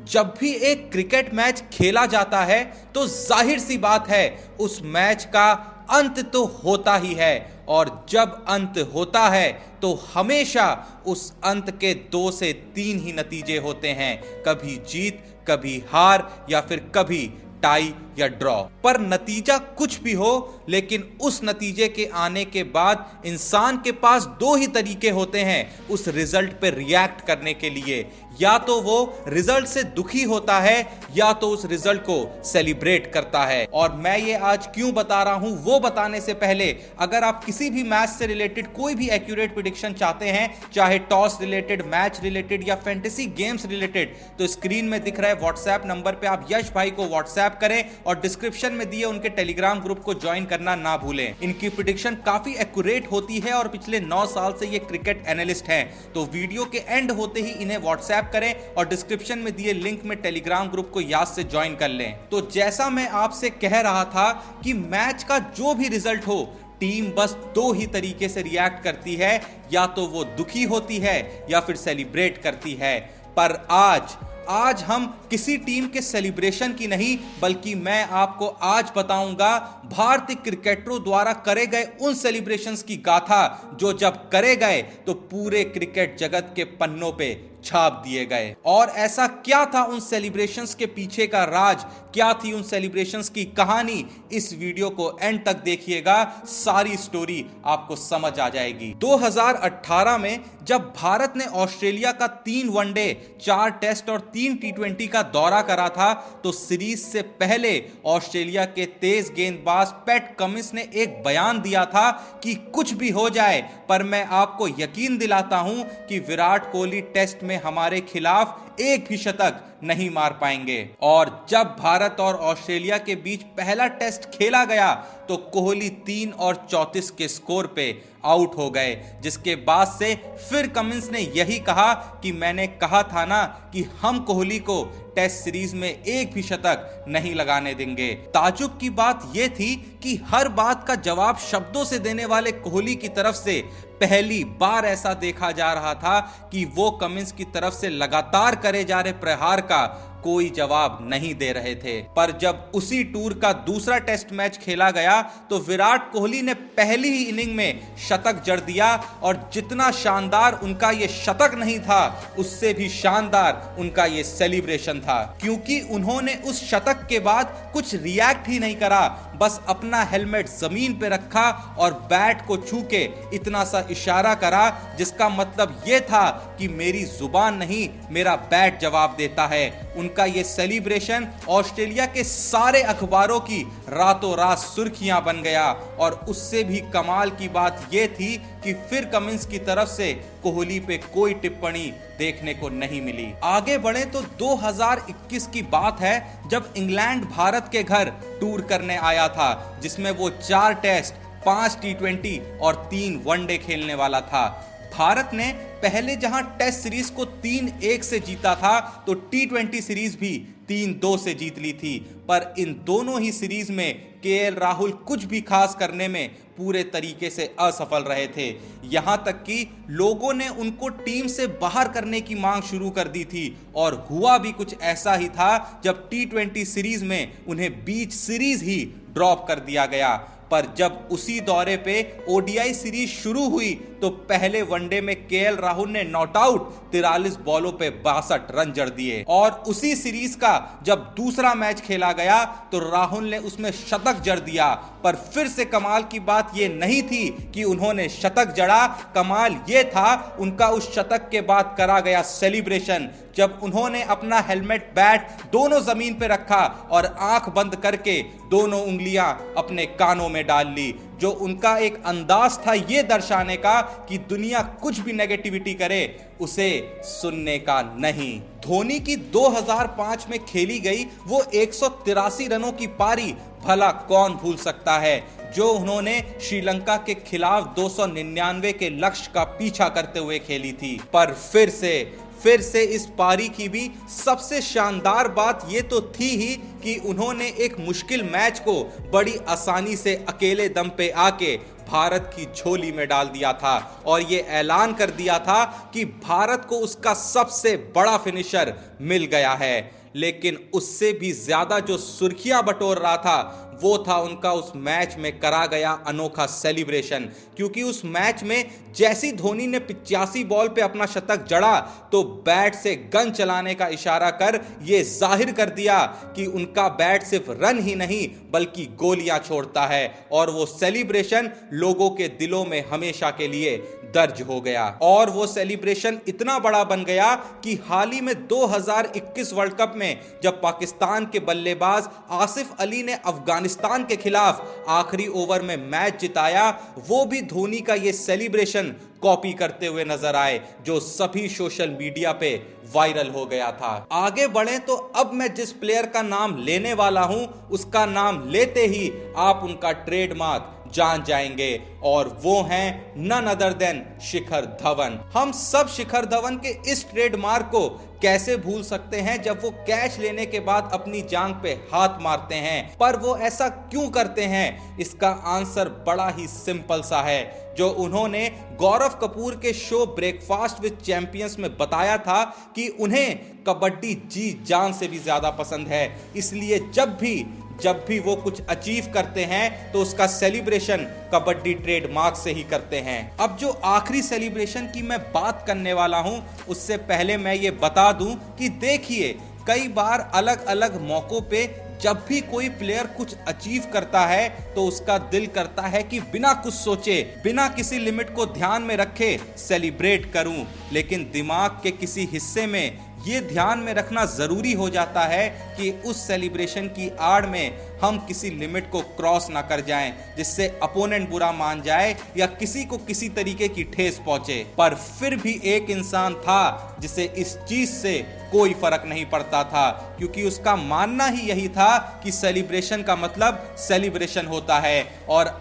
जब भी एक क्रिकेट मैच खेला जाता है तो जाहिर सी बात है उस मैच का अंत तो होता ही है, और जब अंत होता है तो हमेशा उस अंत के 2 से 3 ही नतीजे होते हैं, कभी जीत, कभी हार या फिर कभी टाई या ड्रॉ। पर नतीजा कुछ भी हो, लेकिन उस नतीजे के आने के बाद इंसान के पास 2 ही तरीके होते हैं उस रिजल्ट पे रिएक्ट करने के लिए। या तो वो रिजल्ट से दुखी होता है या तो उस रिजल्ट को सेलिब्रेट करता है। और मैं ये आज क्यों बता रहा हूं वो बताने से पहले, अगर आप किसी भी मैच से रिलेटेड कोई भी एक्यूरेट प्रेडिक्शन चाहते हैं, चाहे टॉस रिलेटेड, मैच रिलेटेड या फैंटेसी गेम्स रिलेटेड, तो स्क्रीन में दिख रहा है व्हाट्सएप नंबर पे आप यश भाई को व्हाट्सएप करें और डिस्क्रिप्शन में दिए उनके टेलीग्राम ग्रुप को ज्वाइन करना ना भूलें। इनकी प्रेडिक्शन काफी एक्यूरेट होती है और पिछले 9 साल से ये क्रिकेट एनालिस्ट हैं। तो वीडियो के एंड होते ही इन्हें व्हाट्सएप करें और डिस्क्रिप्शन में दिए लिंक में टेलीग्राम ग्रुप को याद से ज्वाइन कर लें। तो जैसा मैं आपसे कह रहा था कि मैच का जो भी रिजल्ट हो, टीम बस 2 ही तरीके से रिएक्ट करती है, या तो वो दुखी होती है या फिर सेलिब्रेट करती है। पर आज हम किसी टीम के सेलिब्रेशन की नहीं, बल्कि मैं आपको आज बताऊंगा भारतीय क्रिकेटरों द्वारा करे गए उन सेलिब्रेशंस की गाथा जो जब करे गए तो पूरे क्रिकेट जगत के पन्नों पे छाप दिए गए। और ऐसा क्या था उन सेलिब्रेशंस के पीछे का राज, क्या थी उन सेलिब्रेशंस की कहानी, इस वीडियो को एंड तक देखिएगा, सारी स्टोरी आपको समझ आ जाएगी। 2018 में जब भारत ने ऑस्ट्रेलिया का 3 वनडे, 4 टेस्ट और 3 टी20 का दौरा करा था, तो सीरीज से पहले ऑस्ट्रेलिया के तेज गेंदबाज पैट कमिंस ने एक बयान दिया था कि कुछ भी हो जाए, पर मैं आपको यकीन दिलाता हूं कि विराट कोहली टेस्ट में हमारे खिलाफ एक भी शतक नहीं मार पाएंगे। और जब भारत और ऑस्ट्रेलिया के बीच पहला टेस्ट खेला गया तो कोहली 3 और 34 के स्कोर पे आउट हो गए, जिसके बाद से फिर कमिंस ने यही कहा कि मैंने कहा था ना कि हम कोहली को टेस्ट सीरीज में एक भी शतक नहीं लगाने देंगे। ताजुब की बात यह थी कि हर बात का जवाब शब्दों से देने वाले कोहली की तरफ से पहली बार ऐसा देखा जा रहा था कि वो कमिंस की तरफ से लगातार करे जा रहे प्रहार का कोई जवाब नहीं दे रहे थे। पर जब उसी टूर का दूसरा टेस्ट मैच खेला गया तो विराट कोहली ने पहली ही इनिंग में शतक जड़ दिया, और जितना शानदार उनका ये शतक नहीं था, उससे भी शानदार उनका ये सेलिब्रेशन था, क्योंकि उन्होंने उस शतक के बाद कुछ रिएक्ट ही नहीं करा, बस अपना हेलमेट जमीन पे रखा और बैट को छू के इतना सा इशारा करा, जिसका मतलब यह था कि मेरी जुबान नहीं, मेरा बैट जवाब देता है। उनका ये सेलिब्रेशन ऑस्ट्रेलिया के सारे अखबारों की रातों रात सुर्खियां बन गया। और उससे भी कमाल की बात यह थी कि फिर कमिंस की तरफ से कोहली पे कोई टिप्पणी देखने को नहीं मिली। आगे बढ़े तो 2021 की बात है, जब इंग्लैंड भारत के घर टूर करने आया था, जिसमें वो 4 टेस्ट, 5 टी20 और 3 वनडे खेलने वाला था। भारत ने पहले जहां टेस्ट सीरीज को 3-1 से जीता था, तो टी20 सीरीज भी 3-2 से जीत ली थी। पर इन दोनों ही सीरीज में केएल राहुल कुछ भी खास करने में पूरे तरीके से असफल रहे थे। यहां तक कि लोगों ने उनको टीम से बाहर करने की मांग शुरू कर दी थी, और हुआ भी कुछ ऐसा ही था जब टी20 सीरीज में उन्हें बीच सीरीज ही ड्रॉप कर दिया गया। पर जब उसी दौरे पे ओडीआई सीरीज शुरू हुई तो पहले वनडे में केएल राहुल ने नॉट आउट 43 बॉलों पे 62 रन जड़ दिए। और उसी सीरीज का जब दूसरा मैच खेला गया तो राहुल ने उसमें शतक जड़ दिया। पर फिर से कमाल की बात यह नहीं थी कि उन्होंने शतक जड़ा, कमाल यह था उनका उस शतक के बाद करा गया सेलिब्रेशन, जब उन्होंने अपना हेलमेट, बैट दोनों जमीन पे रखा और आंख बंद करके दोनों उंगलियां अपने कानों में डाल ली, जो उनका एक अंदाज था ये दर्शाने का कि दुनिया कुछ भी नेगेटिविटी करे, उसे सुनने का नहीं। धोनी की 2005 में खेली गई वो 183 रनों की पारी भला कौन भूल सकता है, जो उन्होंने श्रीलंका के खिलाफ 299 के लक्ष्य का पीछा करते हुए खेली थी। पर फिर से इस पारी की भी सबसे शानदार बात ये तो थी ही कि उन्होंने एक मुश्किल मैच को बड़ी आसानी से अकेले दम पे आके भारत की झोली में डाल दिया था और ये ऐलान कर दिया था कि भारत को उसका सबसे बड़ा फिनिशर मिल गया है। लेकिन उससे भी ज्यादा जो सुर्खियां बटोर रहा था वो था उनका उस मैच में करा गया अनोखा सेलिब्रेशन, क्योंकि उस मैच में जैसी धोनी ने 85 बॉल पे अपना शतक जड़ा तो बैट से गन चलाने का इशारा कर ये जाहिर कर दिया कि उनका बैट सिर्फ रन ही नहीं बल्कि गोलियां छोड़ता है, और वो सेलिब्रेशन लोगों के दिलों में हमेशा के लिए दर्ज हो गया। और वो सेलिब्रेशन इतना बड़ा बन गया कि हाल ही में 2021 वर्ल्ड कप में जब पाकिस्तान के बल्लेबाज आसिफ अली ने अफगानिस्तान के खिलाफ आखिरी ओवर में मैच जिताया, वो भी धोनी का ये सेलिब्रेशन कॉपी करते हुए नजर आए, जो सभी सोशल मीडिया पे वायरल हो गया था। आगे बढ़े तो अब मैं जिस प्लेयर का नाम लेने वाला हूं उसका नाम लेते ही आप उनका ट्रेडमार्क जान जाएंगे, और वो हैं none other than Shikhar Dhawan. हम सब शिखर धवन के इस ट्रेडमार्क को कैसे भूल सकते हैं जब वो कैच लेने के बाद अपनी जांघ पे हाथ मारते हैं, पर वो ऐसा क्यों करते हैं? इसका आंसर बड़ा ही सिंपल सा है, जो उन्होंने गौरव कपूर के शो ब्रेकफास्ट विद चैंपियंस में बताया था कि उन्हें कबड्डी जी जान से भी ज्यादा पसंद है, इसलिए जब भी वो कुछ अचीव करते हैं तो उसका सेलिब्रेशन कबड्डी ट्रेडमार्क से ही करते हैं। अब जो आखिरी सेलिब्रेशन की मैं बात करने वाला हूं उससे पहले मैं ये बता दूं कि देखिए, कई बार अलग अलग मौकों पे जब भी कोई प्लेयर कुछ अचीव करता है तो उसका दिल करता है कि बिना कुछ सोचे, बिना किसी लिमिट को ध्यान में रखे सेलिब्रेट करूं, लेकिन दिमाग के किसी हिस्से में ये ध्यान में रखना जरूरी हो जाता है कि उस सेलिब्रेशन की आड़ में हम किसी लिमिट को क्रॉस ना कर जाएं, जिससे अपोनेंट बुरा मान जाए या किसी को किसी तरीके की ठेस पहुंचे। पर फिर भी एक इंसान था जिसे इस चीज से कोई फर्क नहीं पड़ता था, क्योंकि उसका मानना ही यही था कि सेलिब्रेशन का मतलब सेलिब्रेशन होता है, और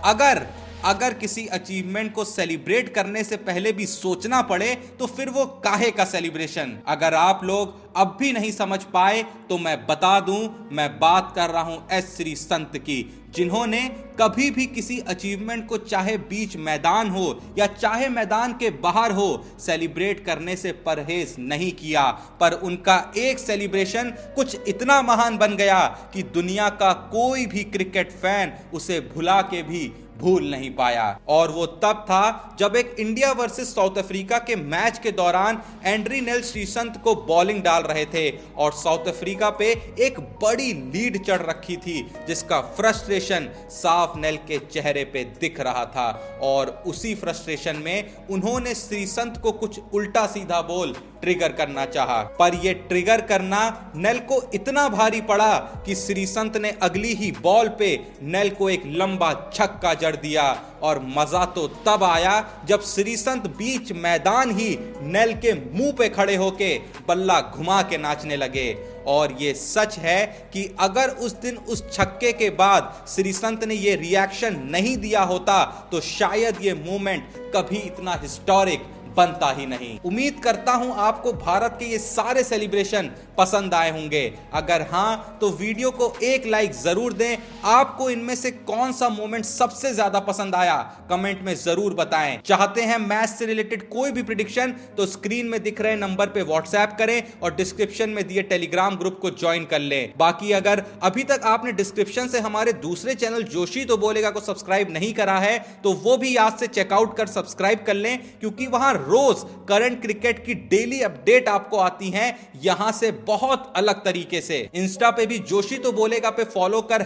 अगर किसी अचीवमेंट को सेलिब्रेट करने से पहले भी सोचना पड़े तो फिर वो काहे का सेलिब्रेशन। अगर आप लोग अब भी नहीं समझ पाए तो मैं बता दूं, मैं बात कर रहा हूं एस श्रीसंत की, जिन्होंने कभी भी किसी अचीवमेंट को चाहे बीच मैदान हो या चाहे मैदान के बाहर हो सेलिब्रेट करने से परहेज नहीं किया, पर उनका एक सेलिब्रेशन कुछ इतना महान बन गया कि दुनिया का कोई भी क्रिकेट फैन उसे भुला के भी भूल नहीं पाया। और वो तब था जब एक इंडिया वर्सेस साउथ अफ्रीका के मैच के दौरान एंड्री नेल श्रीसंत को बॉलिंग डाल रहे थे और साउथ अफ्रीका पे एक बड़ी लीड चढ़ रखी थी, जिसका फ्रस्ट्रेशन साफ नेल के चेहरे पे दिख रहा था, और उसी फ्रस्ट्रेशन में उन्होंने श्रीसंत को कुछ उल्टा सीधा बोल ट्रिगर करना चाहा, पर यह ट्रिगर करना नेल को इतना भारी पड़ा कि श्रीसंत ने अगली ही बॉल पे नेल को एक लंबा छक्का जड़ दिया। और मजा तो तब आया जब श्रीसंत बीच मैदान ही नेल के मुंह पे खड़े होके बल्ला घुमा के नाचने लगे। और ये सच है कि अगर उस दिन उस छक्के के बाद श्रीसंत ने ये रिएक्शन नहीं दिया होता तो शायद ये मूवमेंट कभी इतना हिस्टोरिक बनता ही नहीं। उम्मीद करता हूं आपको भारत के ये सारे सेलिब्रेशन पसंद आए होंगे। अगर हां तो वीडियो को एक लाइक जरूर दें। आपको इनमें से कौन सा मोमेंट सबसे ज्यादा पसंद आया कमेंट में जरूर बताएं। चाहते हैं मैच से रिलेटेड कोई भी प्रेडिक्शन तो स्क्रीन में दिख रहे नंबर पे व्हाट्सएप करें और डिस्क्रिप्शन में दिए टेलीग्राम ग्रुप को ज्वाइन कर लें। बाकी अगर अभी तक आपने डिस्क्रिप्शन से हमारे दूसरे चैनल जोशी तो बोलेगा को सब्सक्राइब नहीं करा है तो वो भी आज से चेकआउट कर सब्सक्राइब कर लें, क्योंकि वहां रोज करंट क्रिकेट की डेली अपडेट आपको आती हैं यहां से बहुत अलग तरीके से। इंस्टा पे भी जोशी तो बोलेगा पे फॉलो कर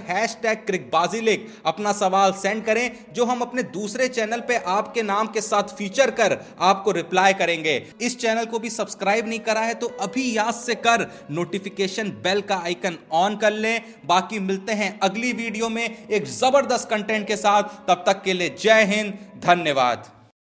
#क्रिकबाजी लिख अपना सवाल सेंड करें, जो हम अपने दूसरे चैनल पे आपके नाम के साथ फीचर कर आपको रिप्लाई करेंगे। इस चैनल को भी सब्सक्राइब नहीं करा है तो अभी याद से कर नोटिफिकेशन बेल का आइकन ऑन कर लें। बाकी मिलते हैं अगली वीडियो में एक जबरदस्त कंटेंट के साथ, तब तक के लिए जय हिंद, धन्यवाद।